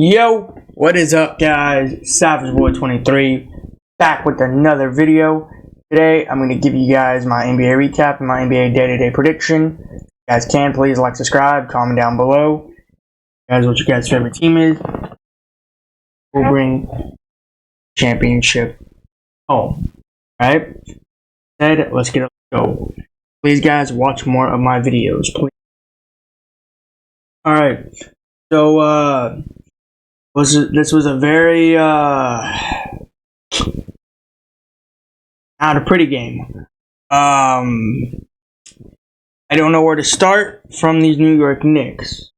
Yo, what is up, guys? Savage Boy 23 back with another video. Today, I'm going to give you guys my NBA recap and my NBA day-to-day prediction. If you guys can, please like, subscribe, comment down below. Guys, what your guys' favorite team is. We'll bring championship home. Alright? Said, let's get it go. Please, guys, watch more of my videos, please. Alright, so, this was a very, not a pretty game. I don't know where to start from these New York Knicks.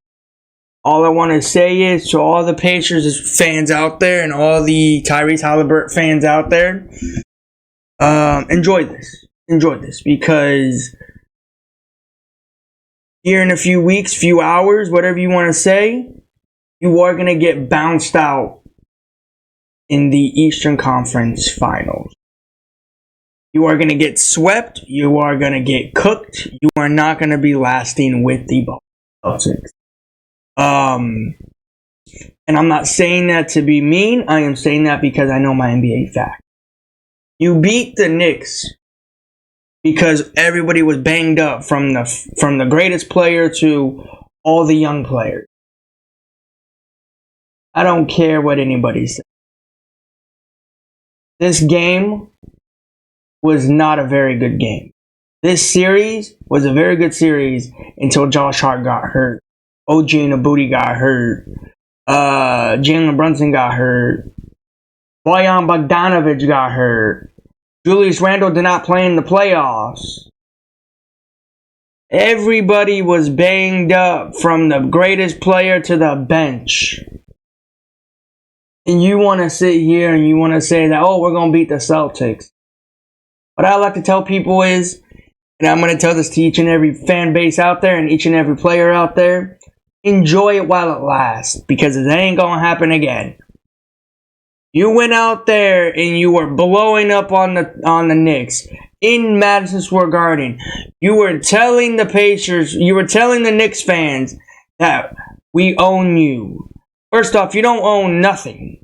All I want to say is to all the Pacers fans out there and all the Tyrese Halliburton fans out there, enjoy this. Enjoy this, because here in a few weeks, few hours, whatever you want to say, you are going to get bounced out in the Eastern Conference Finals. You are going to get swept. You are going to get cooked. You are not going to be lasting with the Celtics. And I'm not saying that to be mean. I am saying that because I know my NBA fact. You beat the Knicks because everybody was banged up, from the greatest player to all the young players. I don't care what anybody says. This game was not a very good game. This series was a very good series until Josh Hart got hurt. OG Anunoby got hurt. Jalen Brunson got hurt. Bojan Bogdanovic got hurt. Julius Randle did not play in the playoffs. Everybody was banged up, from the greatest player to the bench. And you want to sit here and you want to say that, oh, we're going to beat the Celtics. What I like to tell people is, and I'm going to tell this to each and every fan base out there and each and every player out there, enjoy it while it lasts, because it ain't going to happen again. You went out there and you were blowing up on the Knicks in Madison Square Garden. You were telling the Pacers, you were telling the Knicks fans that we own you. First off, you don't own nothing.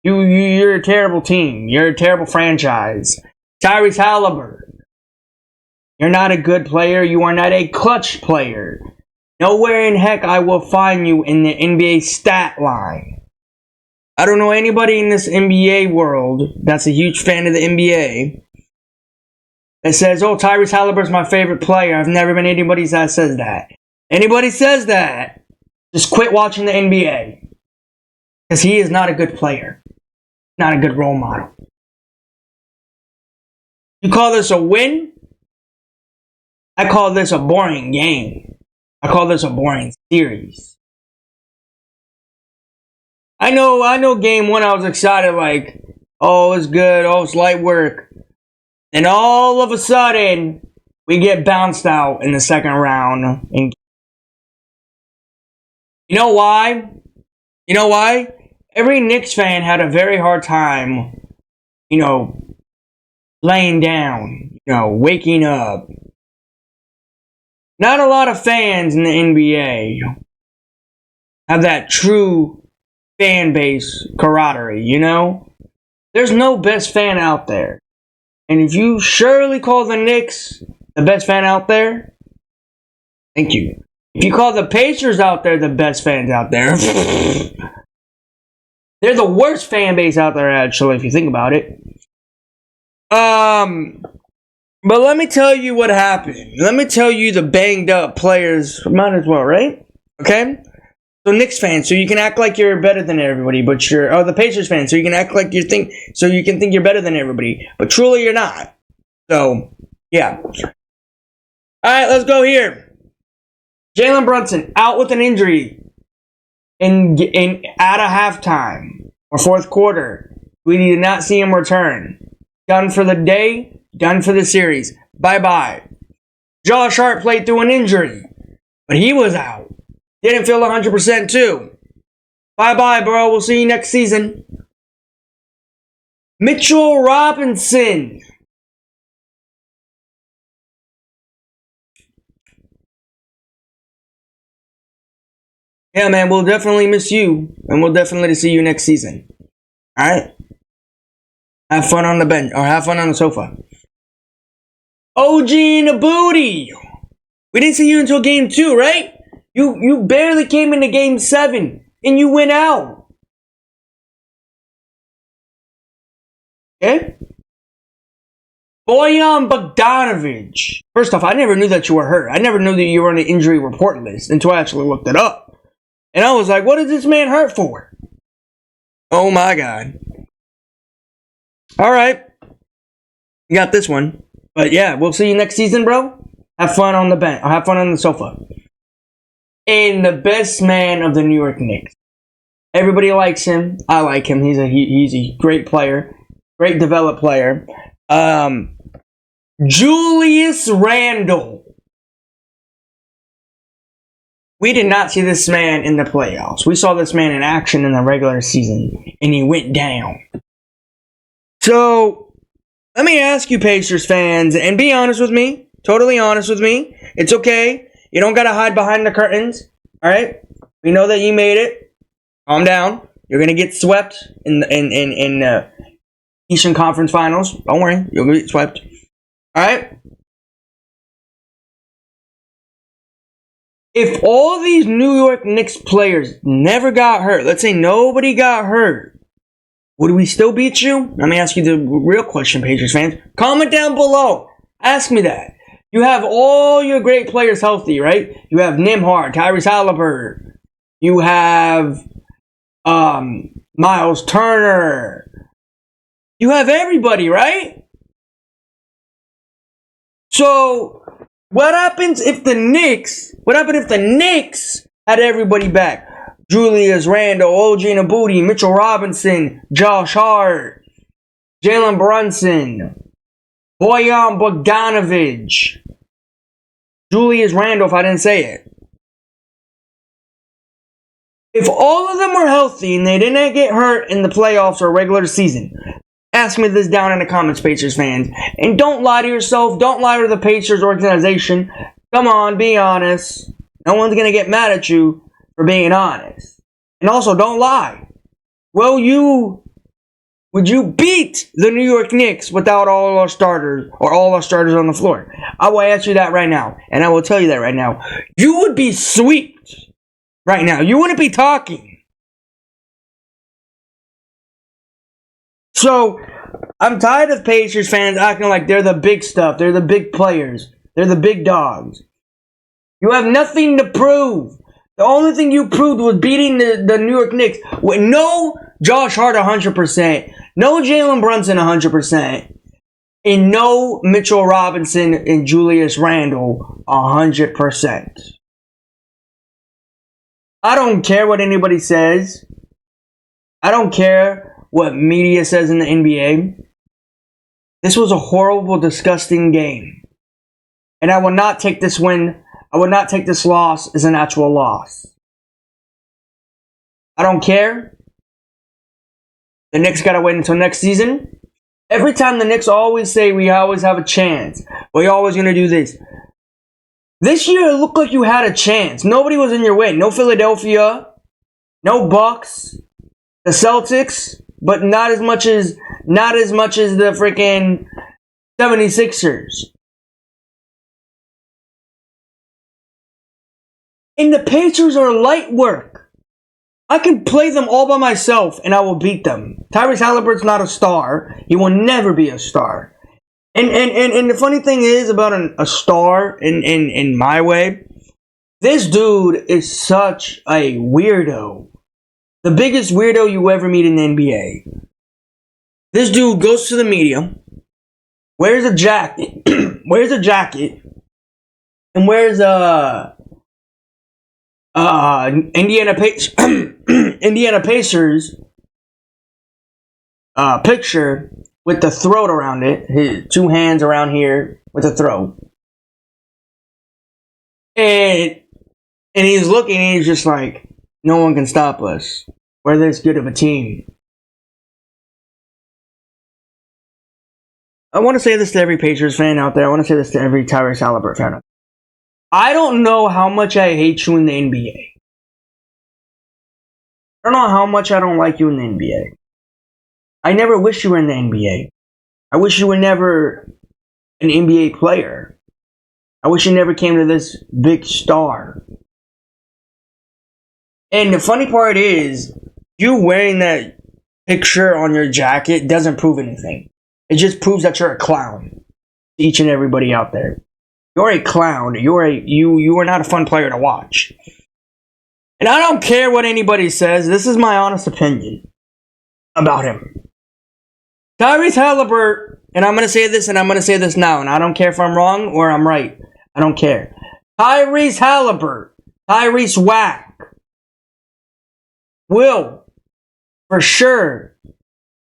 You're a terrible team. You're a terrible franchise. Tyrese Halliburton, you're not a good player. You are not a clutch player. Nowhere in heck I will find you in the NBA stat line. I don't know anybody in this NBA world that's a huge fan of the NBA that says, oh, Tyrese Halliburton's my favorite player. I've never been anybody that says that. Anybody says that, just quit watching the NBA. Because he is not a good player. Not a good role model. You call this a win? I call this a boring game. I call this a boring series. I know game one I was excited, like, oh, it's good, oh, it's light work. And all of a sudden, we get bounced out in the second round. And you know why? You know why? Every Knicks fan had a very hard time, laying down, waking up. Not a lot of fans in the NBA have that true fan base camaraderie, There's no best fan out there. And if you surely call the Knicks the best fan out there, thank you. If you call the Pacers out there the best fans out there, they're the worst fan base out there, actually, if you think about it. But let me tell you what happened. Let me tell you the banged up players. Might as well, right? Okay? So Knicks fans, so you can act like you're better than everybody, but the Pacers fans, so you can act like you can think you're better than everybody, but truly you're not. So, yeah. Alright, let's go here. Jalen Brunson, out with an injury at a halftime, or fourth quarter. We did not see him return. Done for the day, done for the series. Bye-bye. Josh Hart played through an injury, but he was out. Didn't feel 100% too. Bye-bye, bro. We'll see you next season. Mitchell Robinson. Yeah, man, we'll definitely miss you, and we'll definitely see you next season. All right? Have fun on the bench, or have fun on the sofa. OG in the booty! We didn't see you until game 2, right? You barely came into game 7, and you went out. Okay? Bojan Bogdanovic. First off, I never knew that you were hurt. I never knew that you were on the injury report list until I actually looked it up. And I was like, what is this man hurt for? Oh my God. Alright. You got this one. But yeah, we'll see you next season, bro. Have fun on the bench. Or have fun on the sofa. And the best man of the New York Knicks. Everybody likes him. I like him. He's a great player. Great developed player. Julius Randle. We did not see this man in the playoffs. We saw this man in action in the regular season, and he went down. So, let me ask you, Pacers fans, and be honest with me. Totally honest with me. It's okay. You don't gotta hide behind the curtains. Alright? We know that you made it. Calm down. You're gonna get swept in Eastern Conference Finals. Don't worry. You'll get swept. Alright? If all these New York Knicks players never got hurt, let's say nobody got hurt, would we still beat you? Let me ask you the real question, Pacers fans. Comment down below. Ask me that. You have all your great players healthy, right? You have Nembhard, Tyrese Haliburton. You have Miles Turner. You have everybody, right? So, what happens if the Knicks had everybody back? Julius Randle, OG Anunoby, Mitchell Robinson, Josh Hart, Jalen Brunson, Bojan Bogdanovic, Julius Randle, if I didn't say it. If all of them were healthy and they didn't get hurt in the playoffs or regular season, ask me this down in the comments, Pacers fans. And don't lie to yourself. Don't lie to the Pacers organization. Come on, be honest. No one's going to get mad at you for being honest. And also, don't lie. Would you beat the New York Knicks without all our starters or all our starters on the floor? I will answer you that right now. And I will tell you that right now. You would be swept right now. You wouldn't be talking. So, I'm tired of Pacers fans acting like they're the big stuff. They're the big players. They're the big dogs. You have nothing to prove. The only thing you proved was beating the New York Knicks with no Josh Hart 100%, no Jalen Brunson 100%, and no Mitchell Robinson and Julius Randle 100%. I don't care what anybody says. I don't care what media says in the NBA. This was a horrible, disgusting game. And I will not take this win. I would not take this loss as an actual loss. I don't care. The Knicks got to wait until next season. Every time the Knicks always say we always have a chance. We're always going to do this. This year it looked like you had a chance. Nobody was in your way. No Philadelphia. No Bucks. The Celtics. But not as much as the freaking 76ers. And the Pacers are light work. I can play them all by myself and I will beat them. Tyrese Haliburton's not a star. He will never be a star. And the funny thing is about a star in my way, this dude is such a weirdo. The biggest weirdo you ever meet in the NBA. This dude goes to the media, wears a jacket, and wears a Indiana Pacers picture with the throat around it, his two hands around here with the throat, and he's looking and he's just like, no one can stop us. We're this good of a team. I want to say this to every Pacers fan out there. I want to say this to every Tyrese Haliburton fan out there. I don't know how much I hate you in the NBA. I don't know how much I don't like you in the NBA. I never wish you were in the NBA. I wish you were never an NBA player. I wish you never came to this big star. And the funny part is, you wearing that picture on your jacket doesn't prove anything. It just proves that you're a clown. Each and everybody out there. You're a clown. You are not a fun player to watch. And I don't care what anybody says. This is my honest opinion about him. Tyrese Halliburton, and I'm going to say this and I'm going to say this now, and I don't care if I'm wrong or I'm right. I don't care. Tyrese Halliburton, Tyrese Wack, will, for sure,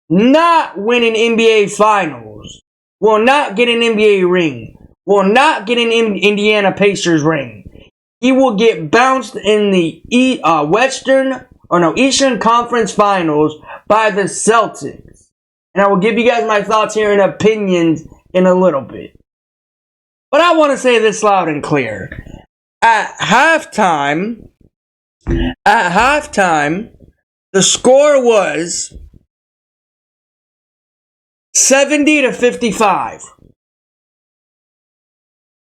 not win an NBA Finals. Will not get an NBA ring. Will not get an Indiana Pacers ring. He will get bounced in the Eastern Conference Finals by the Celtics. And I will give you guys my thoughts here and opinions in a little bit. But I want to say this loud and clear. At halftime, the score was 70-55.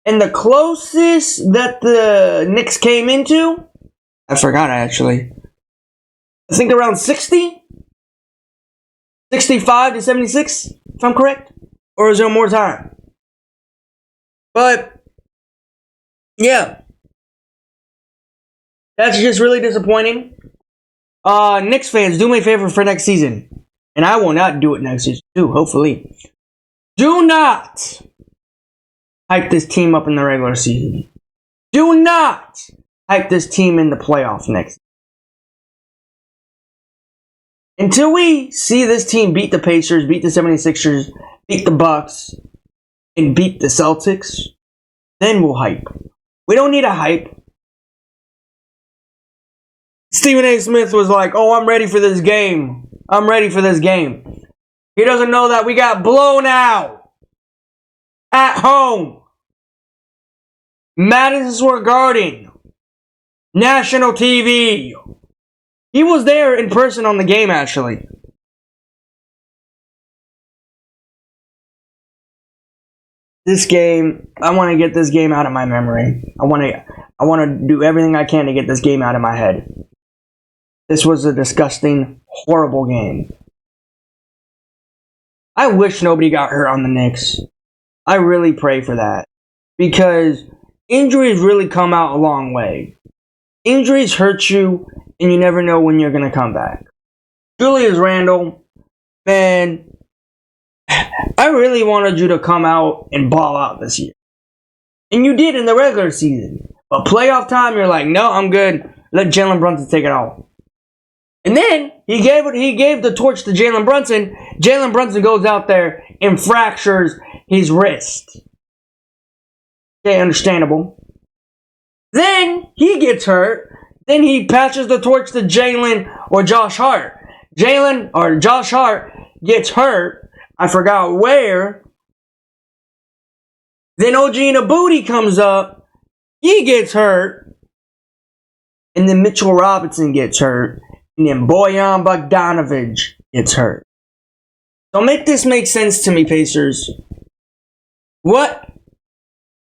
And the closest that the Knicks came into, I forgot actually. I think around 60? 65-76, if I'm correct? Or is there more time? But, yeah. That's just really disappointing. Knicks fans, do me a favor for next season. And I will not do it next season too, hopefully. Do not hype this team up in the regular season. Do not hype this team in the playoffs next. Until we see this team beat the Pacers, beat the 76ers, beat the Bucks, and beat the Celtics, then we'll hype. We don't need a hype. Stephen A. Smith was like, oh, I'm ready for this game. I'm ready for this game. He doesn't know that we got blown out at home. Madison Square Garden. National TV. He was there in person on the game, actually. This game, I want to get this game out of my memory. I want to do everything I can to get this game out of my head. This was a disgusting, horrible game. I wish nobody got hurt on the Knicks. I really pray for that. Because injuries really come out a long way. Injuries hurt you, and you never know when you're going to come back. Julius Randle, man, I really wanted you to come out and ball out this year. And you did in the regular season. But playoff time, you're like, no, I'm good. Let Jalen Brunson take it all. And then he gave the torch to Jalen Brunson. Jalen Brunson goes out there and fractures his wrist. Okay, understandable. Then he gets hurt. Then he passes the torch to Jalen or Josh Hart. Josh Hart gets hurt. I forgot where. Then OG Anunoby comes up. He gets hurt. And then Mitchell Robinson gets hurt. And then Bojan Bogdanovic gets hurt. So make this make sense to me, Pacers. What?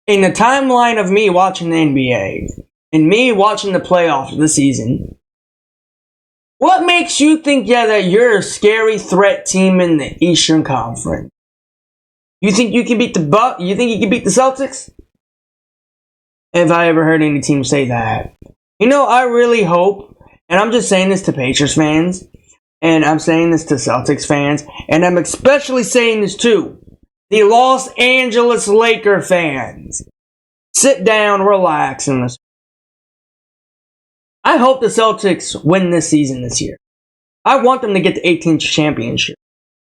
In the timeline of me watching the NBA, and me watching the playoffs this season, what makes you think, that you're a scary threat team in the Eastern Conference? You think you can beat the Bucks? You think you can beat the Celtics? If I ever heard any team say that. I really hope, and I'm just saying this to Pacers fans, and I'm saying this to Celtics fans, and I'm especially saying this to the Los Angeles Laker fans. Sit down, relax, and listen. I hope the Celtics win this season this year. I want them to get the 18th championship.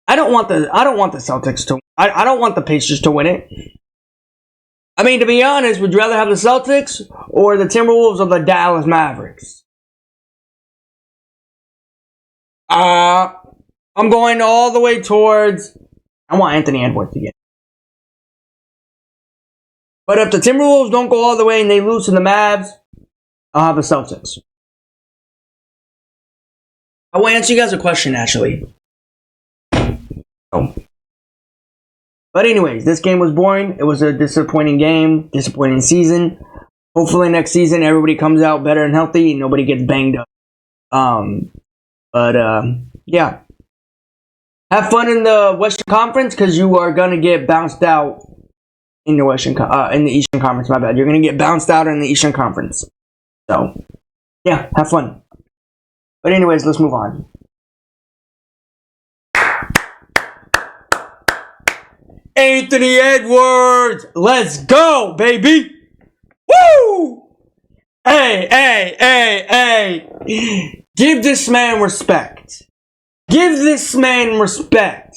I don't want the Celtics to. I don't want the Pacers to win it. I mean, to be honest, would you rather have the Celtics or the Timberwolves or the Dallas Mavericks? I'm going all the way towards. I want Anthony Edwards to get. But if the Timberwolves don't go all the way and they lose to the Mavs, I'll have the Celtics. I will answer you guys a question, actually. Oh. But anyways, this game was boring. It was a disappointing game, disappointing season. Hopefully next season everybody comes out better and healthy and nobody gets banged up. Yeah. Have fun in the Western Conference because you are gonna get bounced out in the in the Eastern Conference. My bad. You're gonna get bounced out in the Eastern Conference. So, yeah, have fun. But anyways, let's move on. Anthony Edwards, let's go, baby! Woo! Hey! Give this man respect. Give this man respect.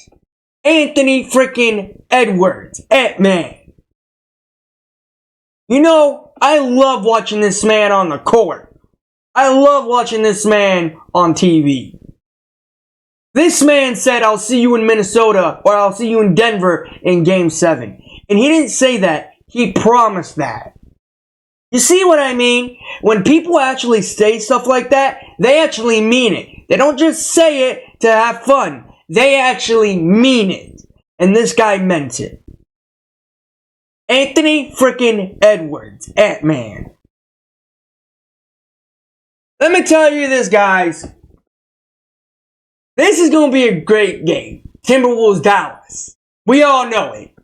Anthony freaking Edwards, man. You know, I love watching this man on the court. I love watching this man on TV. This man said, I'll see you in Minnesota or I'll see you in Denver in Game 7. And he didn't say that. He promised that. You see what I mean? When people actually say stuff like that, they actually mean it. They don't just say it to have fun. They actually mean it. And this guy meant it. Anthony freaking Edwards, man. Let me tell you this, guys. This is going to be a great game. Timberwolves, Dallas. We all know it.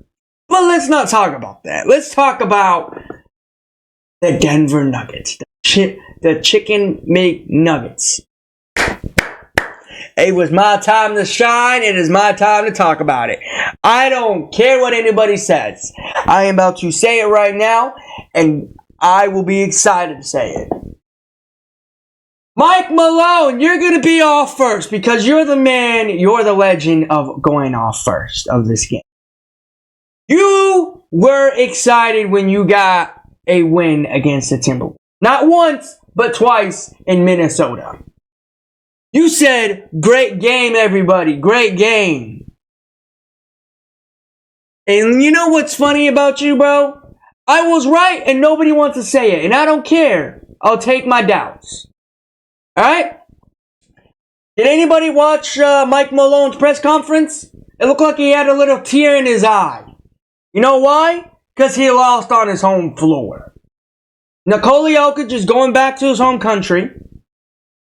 But let's not talk about that. Let's talk about the Denver Nuggets. The Chicken McNuggets. It was my time to shine. It is my time to talk about it. I don't care what anybody says. I am about to say it right now, and I will be excited to say it. Mike Malone, you're going to be off first because you're the man, you're the legend of going off first of this game. You were excited when you got a win against the Timberwolves. Not once, but twice in Minnesota. You said, great game, everybody. Great game. And you know what's funny about you, bro? I was right and nobody wants to say it. And I don't care. I'll take my doubts. Alright? Did anybody watch Mike Malone's press conference? It looked like he had a little tear in his eye. You know why? Because he lost on his home floor. Nikola Jokic is going back to his home country.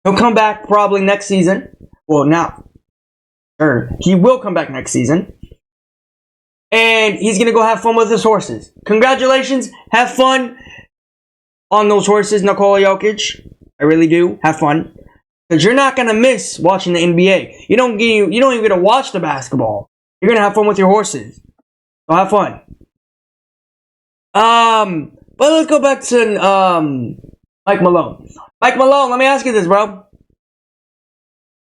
He'll come back probably next season. Well, now, he will come back next season. And he's going to go have fun with his horses. Congratulations. Have fun on those horses, Nikola Jokic. I really do. Have fun. Because you're not going to miss watching the NBA. You don't even get to watch the basketball. You're going to have fun with your horses. So have fun. But let's go back to Mike Malone. Mike Malone, let me ask you this, bro.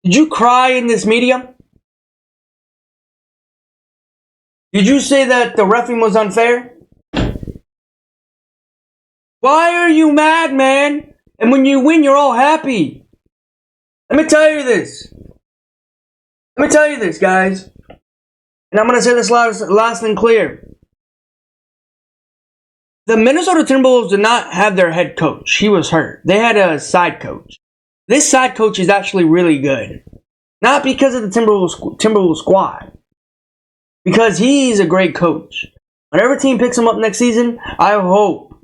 Did you cry in this media? Did you say that the reffing was unfair? Why are you mad, man? And when you win, you're all happy. Let me tell you this. Guys. And I'm going to say this last and clear. The Minnesota Timberwolves did not have their head coach. He was hurt. They had a side coach. This side coach is actually really good. Not because of the Timberwolves squad. Because he's a great coach. Whenever team picks him up next season, I hope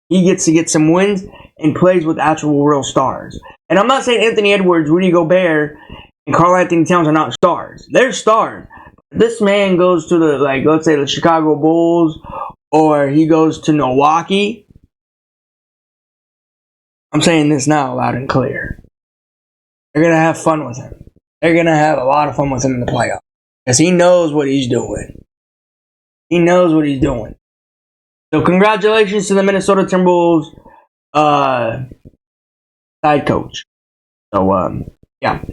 he gets to get some wins and plays with actual real stars. And I'm not saying Anthony Edwards, Rudy Gobert, and Karl Anthony Towns are not stars. They're stars. This man goes to the, let's say the Chicago Bulls, or he goes to Milwaukee. I'm saying this now loud and clear. They're going to have fun with him. They're going to have a lot of fun with him in the playoffs. Because he knows what he's doing. He knows what he's doing. So congratulations to the Minnesota Timberwolves side coach. So, yeah.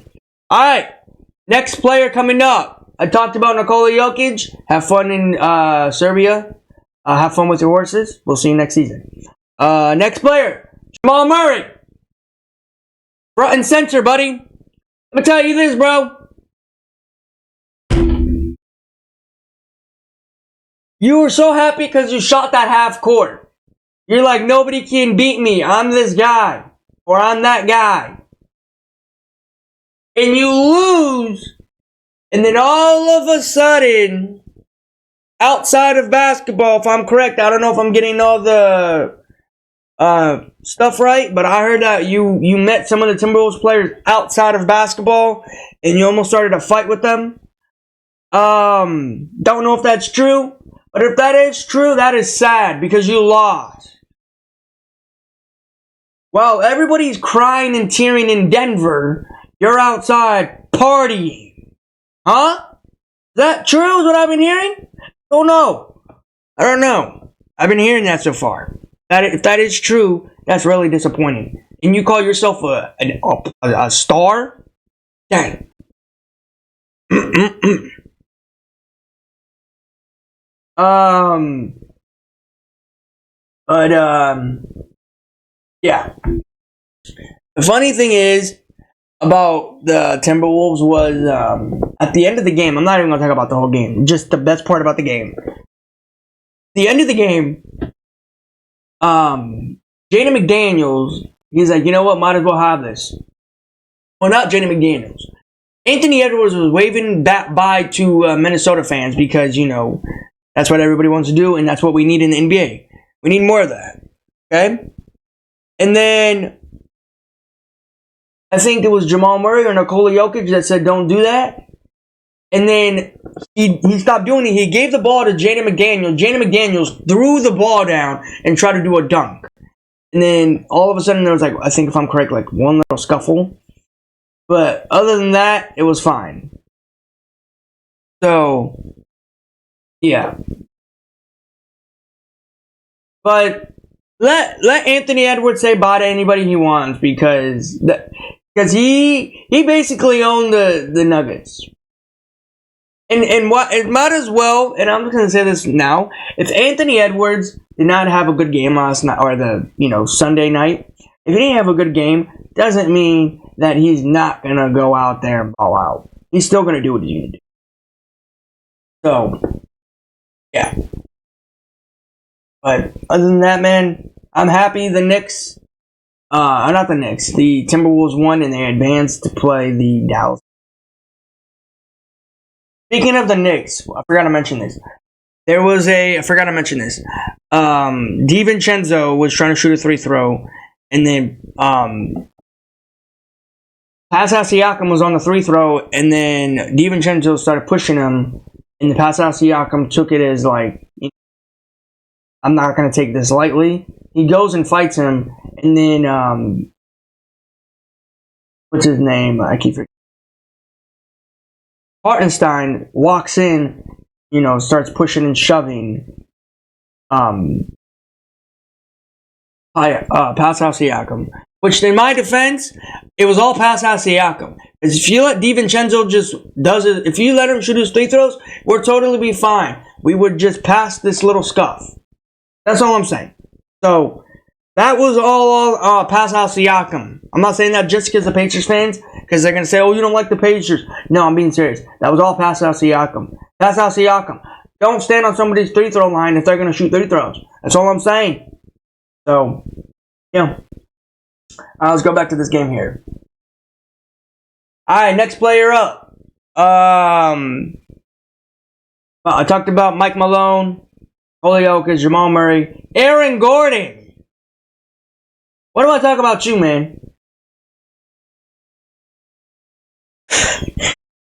Alright. Next player coming up. I talked about Nikola Jokic. Have fun in Serbia. Have fun with your horses. We'll see you next season. Next player. Jamal Murray. Front and center, buddy. Let me tell you this, bro. You were so happy because you shot that half court. You're like, nobody can beat me. I'm this guy. Or I'm that guy. and you lose, and then all of a sudden, outside of basketball, if I'm correct, I don't know if I'm getting all the stuff right, but I heard that you met some of the Timberwolves players outside of basketball, and you almost started a fight with them. Don't know if that's true, but if that is true, that is sad because you lost. While everybody's crying and tearing in Denver, you're outside partying. Huh? Is that true? Is what I've been hearing? Don't know. I don't know. I've been hearing that so far. If that is true, that's really disappointing. And you call yourself a star? Dang. But yeah. The funny thing is about the Timberwolves was at the end of the game. I'm not even gonna talk about the whole game. Just the best part about the game. The end of the game. Jaden McDaniels. He's like, you know what? Might as well have this. Well, not Jaden McDaniels. Anthony Edwards was waving bye to Minnesota fans because, you know, that's what everybody wants to do, and that's what we need in the NBA. We need more of that. Okay? And then, I think it was Jamal Murray or Nikola Jokic that said, don't do that. And then, he stopped doing it. He gave the ball to Jaden McDaniels. Jaden McDaniels threw the ball down and tried to do a dunk. And then, all of a sudden, there was like, I think if I'm correct, like one little scuffle. But other than that, it was fine. So, yeah. But let Anthony Edwards say bye to anybody he wants because he basically owned the Nuggets. And what it might as well, and I'm just gonna say this now, if Anthony Edwards did not have a good game last night or the Sunday night, if he didn't have a good game, doesn't mean that he's not gonna go out there and ball out. He's still gonna do what he's gonna do. So, yeah. But other than that, man, I'm happy the Knicks, not the Knicks, the Timberwolves won and they advanced to play the Dallas. Speaking of the Knicks, I forgot to mention this. I forgot to mention this. DiVincenzo was trying to shoot a 3-throw, and then Pascal Siakam was on the 3-throw, and then DiVincenzo started pushing him, and the Pascal Siakam took it as like, I'm not going to take this lightly. He goes and fights him, and then, what's his name? I keep forgetting. Hartenstein walks in, starts pushing and shoving Pascal Siakam. Which, in my defense, it was all Pascal Siakam. Because if you let DiVincenzo just does it, if you let him shoot his 3 throws, we'll totally be fine. We would just pass this little scuff. That's all I'm saying. So, that was all Pascal Siakam. I'm not saying that just because the Pacers fans, because they're going to say, oh, you don't like the Pacers. No, I'm being serious. That was all Pascal Siakam. Pascal Siakam. Don't stand on somebody's 3-throw line if they're going to shoot 3 throws. That's all I'm saying. So, yeah. Let's go back to this game here. Alright, next player up. I talked about Mike Malone, Jokic, Jamal Murray, Aaron Gordon. What do I talk about you, man?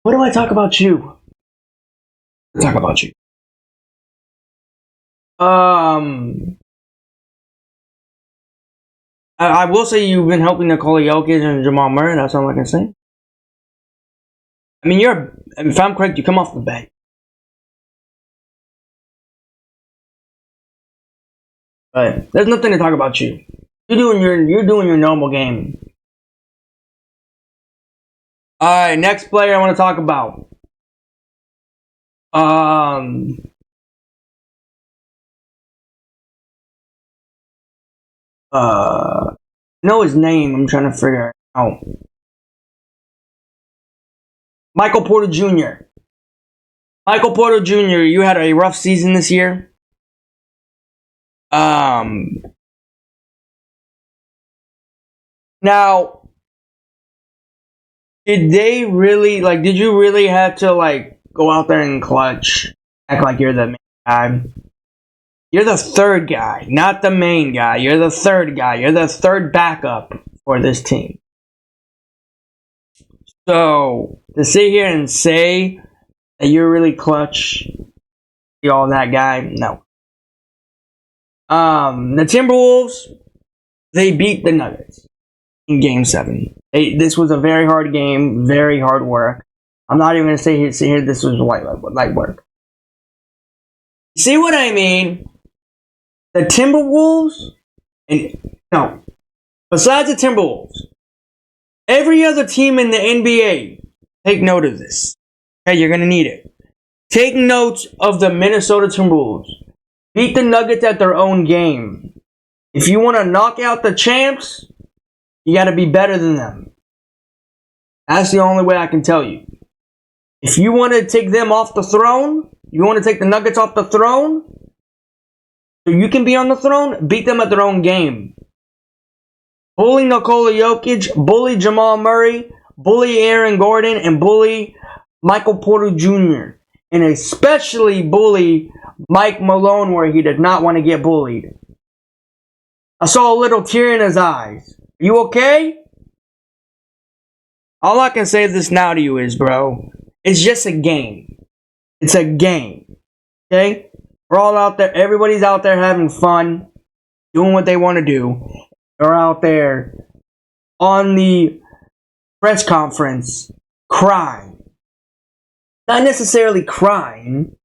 What do I talk about you? Talk about you. I will say you've been helping Nikola Jokic and Jamal Murray. That's all I can say. I mean, if I'm correct, you come off the bench. But there's nothing to talk about you. You're doing your normal game. Alright, next player I want to talk about. Know his name, I'm trying to figure it out. Michael Porter Jr. Michael Porter Jr., you had a rough season this year. Now, Did they really, like, did you really have to, like, go out there and clutch? Act like you're the main guy? You're the third guy, not the main guy. You're the third guy. You're the third backup for this team. So, to sit here and say that you're really clutch, you're all that guy, no. The Timberwolves, they beat the Nuggets in Game 7. This was a very hard game, very hard work. I'm not even going to say here this was light work. See what I mean? The Timberwolves, besides the Timberwolves, every other team in the NBA, take note of this. Okay, you're going to need it. Take note of the Minnesota Timberwolves. Beat the Nuggets at their own game. If you want to knock out the champs, you got to be better than them. That's the only way I can tell you. If you want to take them off the throne, you want to take the Nuggets off the throne, so you can be on the throne, beat them at their own game. Bully Nikola Jokic, bully Jamal Murray, bully Aaron Gordon, and bully Michael Porter Jr. And especially bully Mike Malone where he did not want to get bullied. I saw a little tear in his eyes. You okay? All I can say this now to you is, bro, it's just a game. It's a game. Okay? We're all out there. Everybody's out there having fun, doing what they want to do. They're out there on the press conference crying. Not necessarily crying,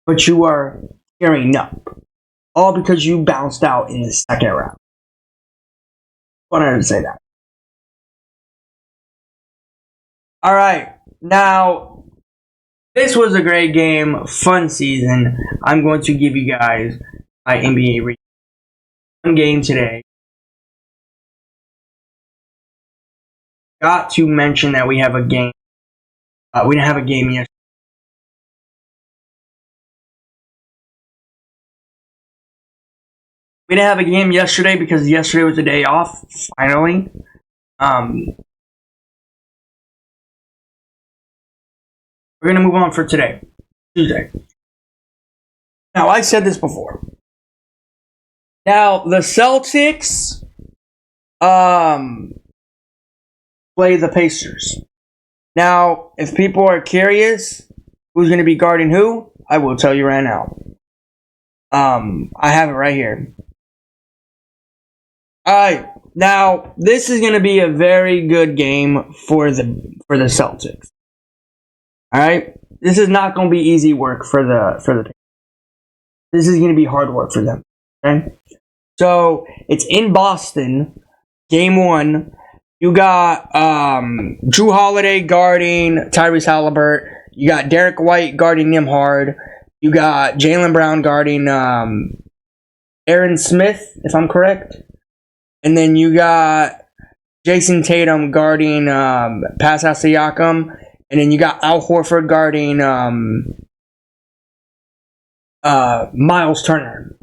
but you are tearing up. All because you bounced out in the second round. Wanted to say that. Alright, now, this was a great game, fun season. I'm going to give you guys my NBA recap. One game today. Got to mention that we have a game. We didn't have a game yesterday. We didn't have a game yesterday because yesterday was a day off, finally. We're going to move on for today, Tuesday. Now, I said this before. Now, the Celtics play the Pacers. Now, if people are curious who's going to be guarding who, I will tell you right now. I have it right here. Alright, now, this is going to be a very good game for the Celtics. Alright? This is not going to be easy work for the This is going to be hard work for them. Okay? So, it's in Boston, Game 1. You got Drew Holiday guarding Tyrese Halliburton. You got Derek White guarding Nimhard. You got Jaylen Brown guarding Aaron Smith, if I'm correct. And then you got Jason Tatum guarding Pascal Siakam. And then you got Al Horford guarding Miles Turner.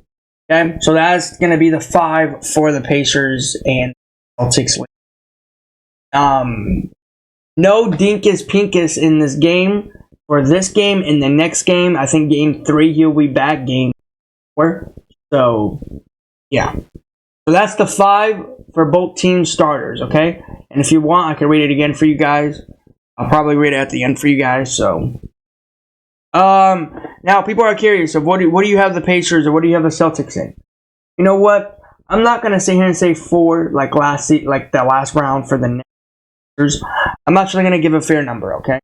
Okay? So that's going to be the 5 for the Pacers and Celtics. No Dinkus Pinkus in this game. For this game and the next game, I think Game 3 he'll be back. Game 4. So, yeah. So that's the 5 for both team starters, okay? And if you want, I can read it again for you guys. I'll probably read it at the end for you guys, so. Now, people are curious of what do you have the Pacers or what do you have the Celtics in? You know what? I'm not going to sit here and say 4 like the last round for the Pacers. I'm actually going to give a fair number, okay?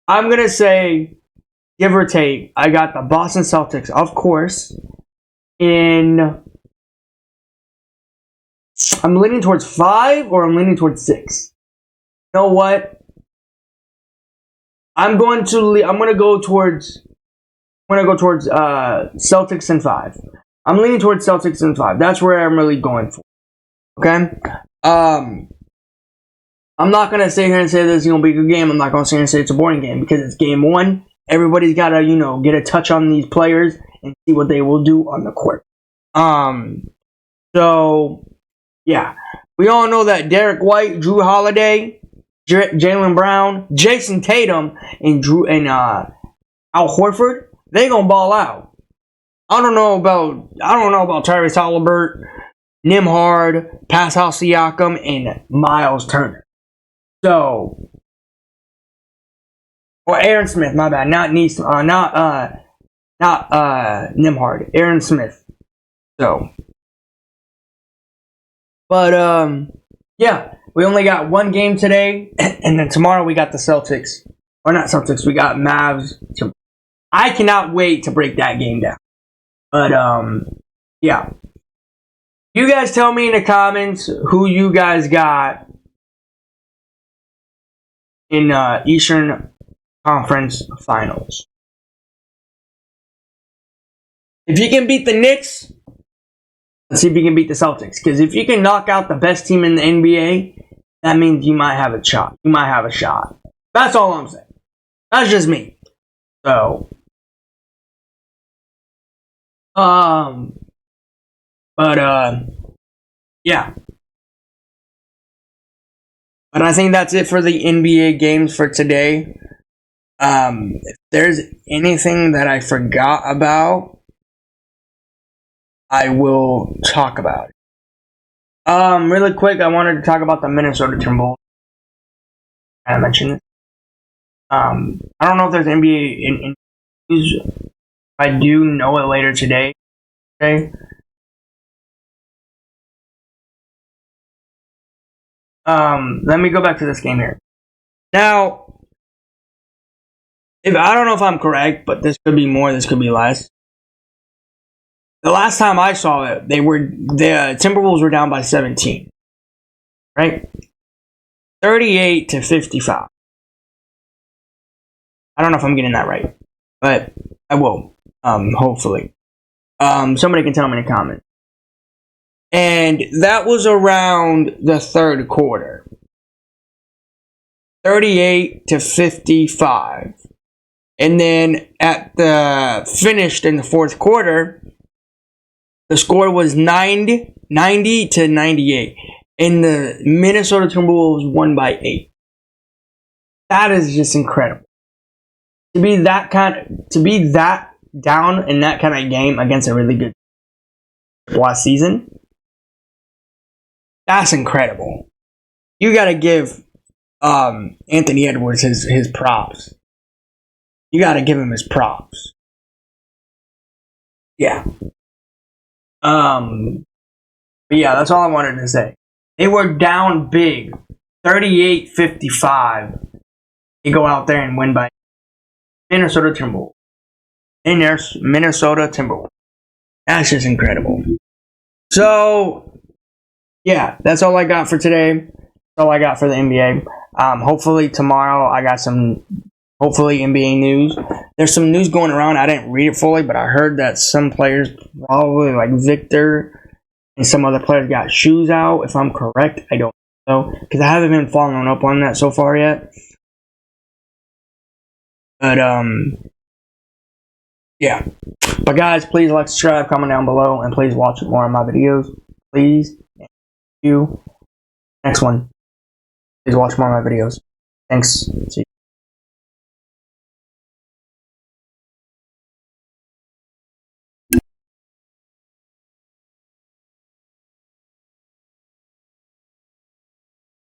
I'm going to say, give or take, I got the Boston Celtics, of course, I'm leaning towards 5 or I'm leaning towards 6. You know what? I'm going to go towards Celtics and 5. I'm leaning towards Celtics and 5. That's where I'm really going for. Okay? I'm not going to sit here and say this is going to be a good game. I'm not going to sit here and say it's a boring game because it's Game 1. Everybody's got to, get a touch on these players and see what they will do on the court. So, yeah. We all know that Derek White, Drew Holiday, Jaylen Brown, Jason Tatum, and Al Horford, they gonna ball out. I don't know about Tyrese Halliburton, Nembhard, Pascal Siakam, and Miles Turner. So, or Aaron Smith, my bad, not Nembhard, Aaron Smith. So, but yeah, we only got one game today, and then tomorrow we got the Celtics, or not Celtics, we got Mavs. I cannot wait to break that game down. But yeah, you guys tell me in the comments who you guys got in Eastern Conference Finals. If you can beat the Knicks, let's see if you can beat the Celtics. Because if you can knock out the best team in the NBA, that means you might have a shot. You might have a shot. That's all I'm saying. That's just me. So, yeah. But I think that's it for the NBA games for today. If there's anything that I forgot about, I will talk about it. Really quick, I wanted to talk about the Minnesota Timberwolves. I mentioned it. I don't know if there's NBA news. I do know it later today. Okay. Let me go back to this game here. Now, I don't know if I'm correct, but this could be more, this could be less. The last time I saw it, the Timberwolves were down by 17. Right? 38-55. I don't know if I'm getting that right, but I will. Hopefully. Somebody can tell me in the comments. And that was around the third quarter. 38-55. And then finished in the fourth quarter, the score was 90-98. And the Minnesota Timberwolves won by 8. That is just incredible. To be that down in that kind of game against a really good last season, that's incredible. You got to give Anthony Edwards his props. You got to give him his props. Yeah. But yeah, that's all I wanted to say. They were down big, 38-55. They go out there and win by Minnesota Timberwolves. In there, Minnesota Timberwolves. That's just incredible. So, yeah, that's all I got for today. That's all I got for the NBA. Hopefully tomorrow I got some, NBA news. There's some news going around. I didn't read it fully, but I heard that some players, probably like Victor and some other players, got shoes out. If I'm correct, I don't know. Because I haven't been following up on that so far yet. But, yeah. But guys, please like, subscribe, comment down below, and please watch more of my videos. Please. Thank you. Next one. Please watch more of my videos. Thanks. See you.